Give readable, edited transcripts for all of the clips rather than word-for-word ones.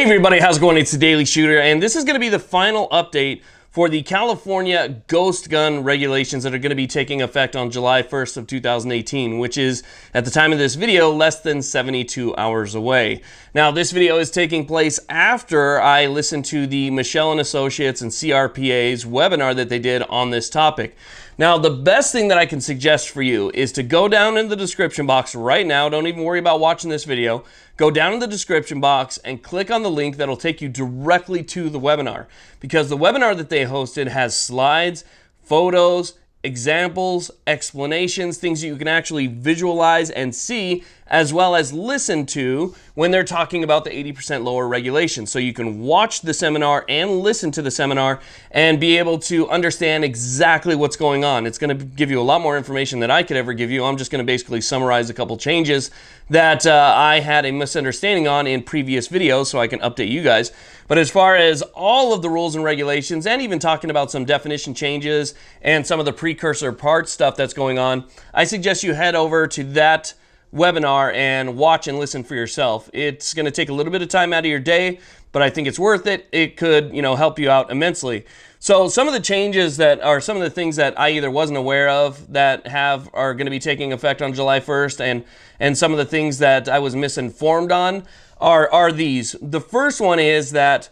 Hey everybody, how's it going? It's the Daily Shooter, and this is going to be the final update for the California ghost gun regulations that are going to be taking effect on July 1st of 2018, which is, at the time of this video, less than 72 hours away. Now, this video is taking place after I listened to the Michelle & Associates and CRPA's webinar that they did on this topic. Now, the best thing that I can suggest for you is to go down in the description box right now. Don't even worry about watching this video. Go down in the description box and click on the link that'll take you directly to the webinar, because the webinar that they hosted has slides, photos, examples, explanations, things that you can actually visualize and see, as well as listen to when they're talking about the 80% lower regulation. So you can watch the seminar and listen to the seminar and be able to understand exactly what's going on. It's going to give you a lot more information than I could ever give you. I'm just going to basically summarize a couple changes that I had a misunderstanding on in previous videos so I can update you guys. But as far as all of the rules and regulations, and even talking about some definition changes and some of the precursor parts stuff that's going on, I suggest you head over to that webinar and watch and listen for yourself. It's going to take a little bit of time out of your day, but I think it's worth it. It could, help you out immensely. So some of the changes that are some of the things that I either wasn't aware of that are going to be taking effect on July 1st, and some of the things that I was misinformed on are these. The first one is that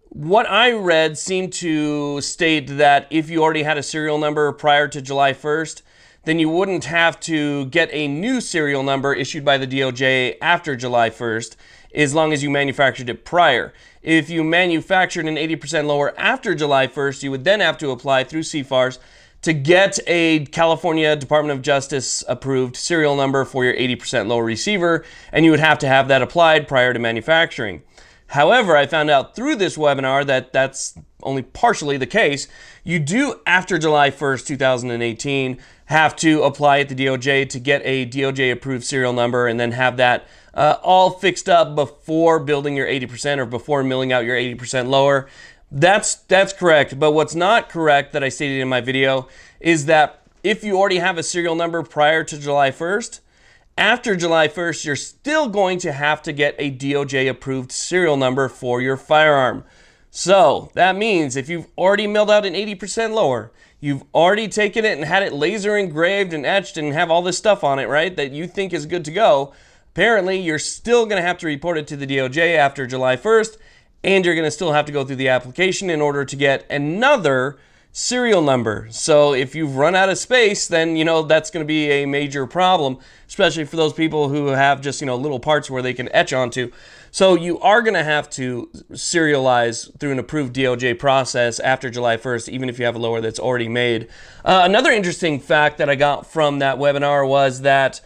what I read seemed to state that if you already had a serial number prior to July 1st, then you wouldn't have to get a new serial number issued by the DOJ after July 1st, as long as you manufactured it prior. If you manufactured an 80% lower after July 1st, you would then have to apply through CFARS to get a California Department of Justice approved serial number for your 80% lower receiver, and you would have to have that applied prior to manufacturing. However, I found out through this webinar that that's only partially the case. You do, after July 1st, 2018, have to apply at the DOJ to get a DOJ approved serial number and then have that all fixed up before building your 80% or before milling out your 80% lower. That's correct, but what's not correct that I stated in my video is that if you already have a serial number prior to July 1st, after July 1st, you're still going to have to get a DOJ approved serial number for your firearm. So that means if you've already milled out an 80% lower, you've already taken it and had it laser engraved and etched and have all this stuff on it, right, that you think is good to go, apparently you're still going to have to report it to the DOJ after July 1st, and you're going to still have to go through the application in order to get another serial number. So if you've run out of space, then that's going to be a major problem, especially for those people who have just little parts where they can etch onto. So you are going to have to serialize through an approved DOJ process after July 1st, even if you have a lower that's already made. Another interesting fact that I got from that webinar was that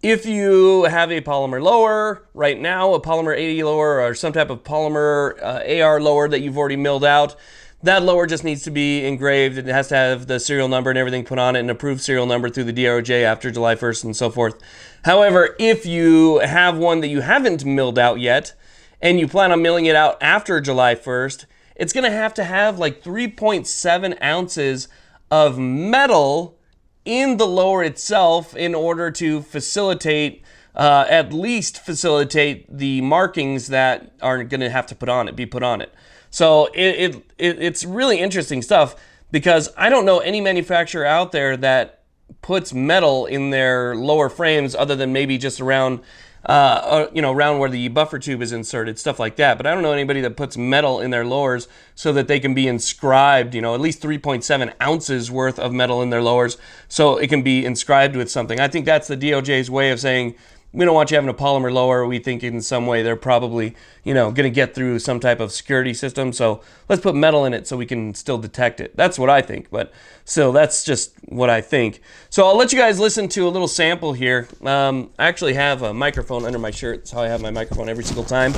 if you have a polymer lower right now, a polymer 80 lower or some type of polymer AR lower that you've already milled out, that lower just needs to be engraved. It has to have the serial number and everything put on it, an approved serial number through the DOJ after July 1st and so forth. However, if you have one that you haven't milled out yet and you plan on milling it out after July 1st, it's going to have like 3.7 ounces of metal in the lower itself in order to facilitate, at least facilitate the markings that are going to have to be put on it. So it's really interesting stuff, because I don't know any manufacturer out there that puts metal in their lower frames other than maybe just around around where the buffer tube is inserted, stuff like that. But I don't know anybody that puts metal in their lowers so that they can be inscribed, at least 3.7 ounces worth of metal in their lowers so it can be inscribed with something. I think that's the DOJ's way of saying, we don't want you having a polymer lower. We think in some way they're probably, going to get through some type of security system. So let's put metal in it so we can still detect it. That's what I think, but still, that's just what I think. So I'll let you guys listen to a little sample here. I actually have a microphone under my shirt. That's how I have my microphone every single time.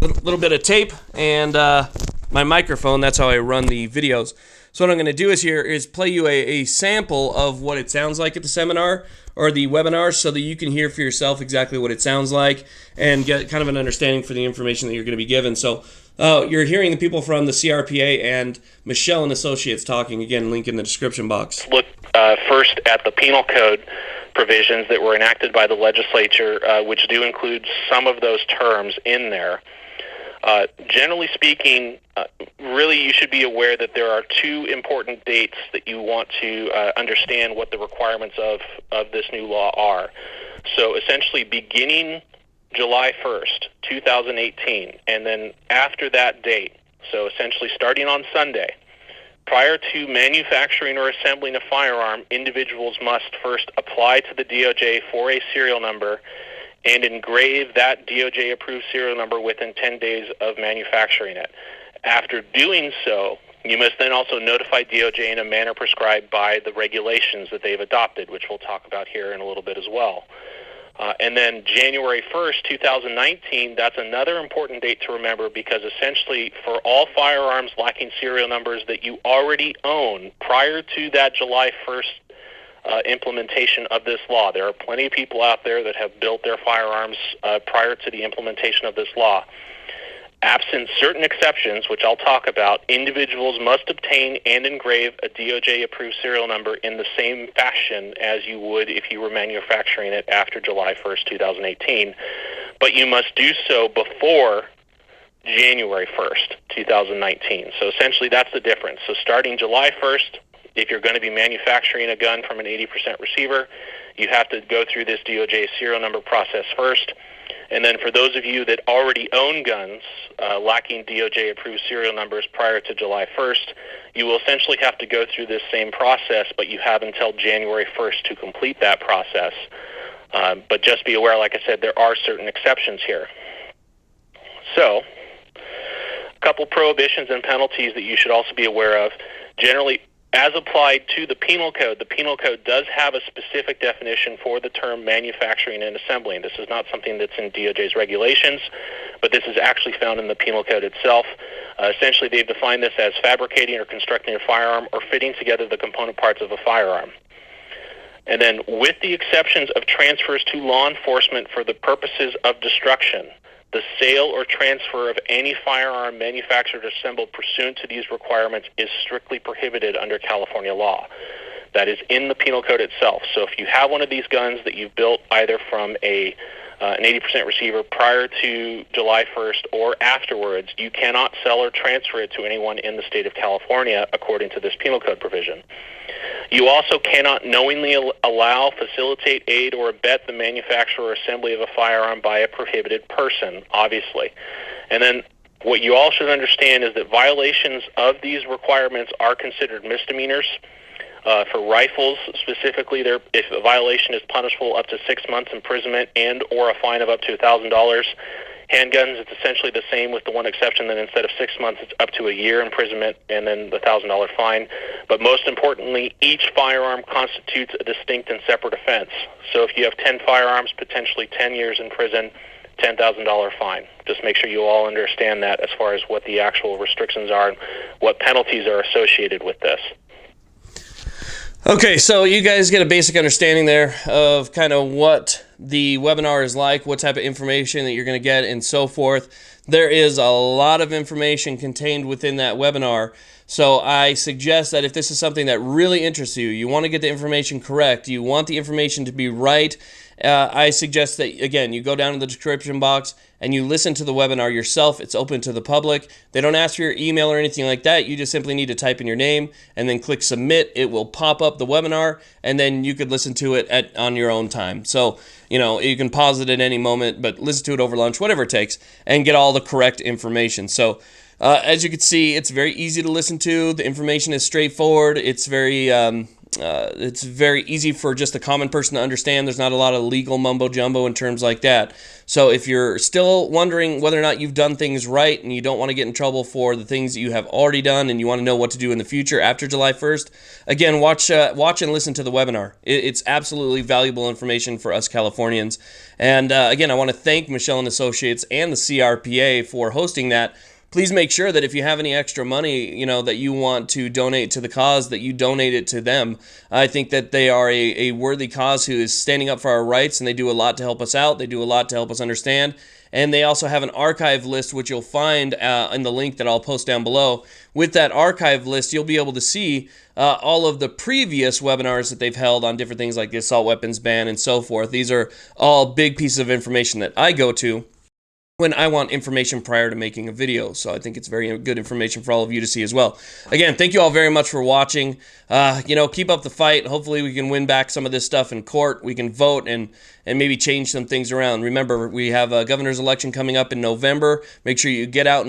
A little bit of tape and my microphone. That's how I run the videos. So what I'm going to do is play you a sample of what it sounds like at the seminar or the webinar, so that you can hear for yourself exactly what it sounds like and get kind of an understanding for the information that you're going to be given. So you're hearing the people from the CRPA and Michelle & Associates talking. Again, link in the description box. Look first at the penal code provisions that were enacted by the legislature, which do include some of those terms in there. Generally speaking, really you should be aware that there are two important dates that you want to understand what the requirements of this new law are. So essentially beginning July 1st, 2018, and then after that date, so essentially starting on Sunday, prior to manufacturing or assembling a firearm, individuals must first apply to the DOJ for a serial number and engrave that DOJ-approved serial number within 10 days of manufacturing it. After doing so, you must then also notify DOJ in a manner prescribed by the regulations that they've adopted, which we'll talk about here in a little bit as well. And then January 1st, 2019, that's another important date to remember, because essentially for all firearms lacking serial numbers that you already own prior to that July 1st implementation of this law, there are plenty of people out there that have built their firearms prior to the implementation of this law. Absent certain exceptions, which I'll talk about, individuals must obtain and engrave a DOJ-approved serial number in the same fashion as you would if you were manufacturing it after July 1st, 2018. But you must do so before January 1st, 2019. So essentially that's the difference. So starting July 1st, if you're going to be manufacturing a gun from an 80% receiver, you have to go through this DOJ serial number process first. And then for those of you that already own guns lacking DOJ-approved serial numbers prior to July 1st, you will essentially have to go through this same process, but you have until January 1st to complete that process. But just be aware, like I said, there are certain exceptions here. So, a couple prohibitions and penalties that you should also be aware of. Generally, as applied to the Penal Code does have a specific definition for the term manufacturing and assembling. This is not something that's in DOJ's regulations, but this is actually found in the Penal Code itself. Essentially, they've defined this as fabricating or constructing a firearm or fitting together the component parts of a firearm. And then, with the exceptions of transfers to law enforcement for the purposes of destruction, the sale or transfer of any firearm manufactured or assembled pursuant to these requirements is strictly prohibited under California law. That is in the Penal Code itself. So if you have one of these guns that you've built either from an 80% receiver prior to July 1st or afterwards, you cannot sell or transfer it to anyone in the state of California according to this Penal Code provision. You also cannot knowingly allow, facilitate, aid, or abet the manufacture or assembly of a firearm by a prohibited person, obviously. And then what you all should understand is that violations of these requirements are considered misdemeanors. For rifles specifically, if a violation is punishable up to 6 months imprisonment and or a fine of up to $1,000. Handguns, it's essentially the same with the one exception that instead of 6 months, it's up to a year imprisonment and then the $1,000 fine. But most importantly, each firearm constitutes a distinct and separate offense. So if you have 10 firearms, potentially 10 years in prison, $10,000 fine. Just make sure you all understand that as far as what the actual restrictions are and what penalties are associated with this. Okay, so you guys get a basic understanding there of kind of what the webinar is like, what type of information that you're going to get, and so forth. There is a lot of information contained within that webinar, so I suggest that if this is something that really interests you, you want to get the information correct, you want the information to be right, I suggest that, again, you go down to the description box and you listen to the webinar yourself. It's open to the public. They don't ask for your email or anything like that. You just simply need to type in your name and then click submit. It will pop up the webinar, and then you could listen to it on your own time. So, you know, you can pause it at any moment, but listen to it over lunch, whatever it takes, and get all the correct information. So, as you can see, it's very easy to listen to. The information is straightforward. It's very easy for just a common person to understand. There's not a lot of legal mumbo-jumbo and terms like that. So if you're still wondering whether or not you've done things right and you don't want to get in trouble for the things that you have already done and you want to know what to do in the future after July 1st, again, watch and listen to the webinar. It's absolutely valuable information for us Californians. And again, I want to thank Michelle and Associates and the CRPA for hosting that. Please make sure that if you have any extra money, you know, that you want to donate to the cause, that you donate it to them. I think that they are a worthy cause who is standing up for our rights, and they do a lot to help us out. They do a lot to help us understand. And they also have an archive list, which you'll find in the link that I'll post down below. With that archive list, you'll be able to see all of the previous webinars that they've held on different things like the assault weapons ban and so forth. These are all big pieces of information that I go to. when I want information prior to making a video. So I think it's very good information for all of you to see as well. Again, thank you all very much for watching. Keep up the fight. Hopefully we can win back some of this stuff in court. We can vote and maybe change some things around. Remember, we have a governor's election coming up in November. Make sure you get out and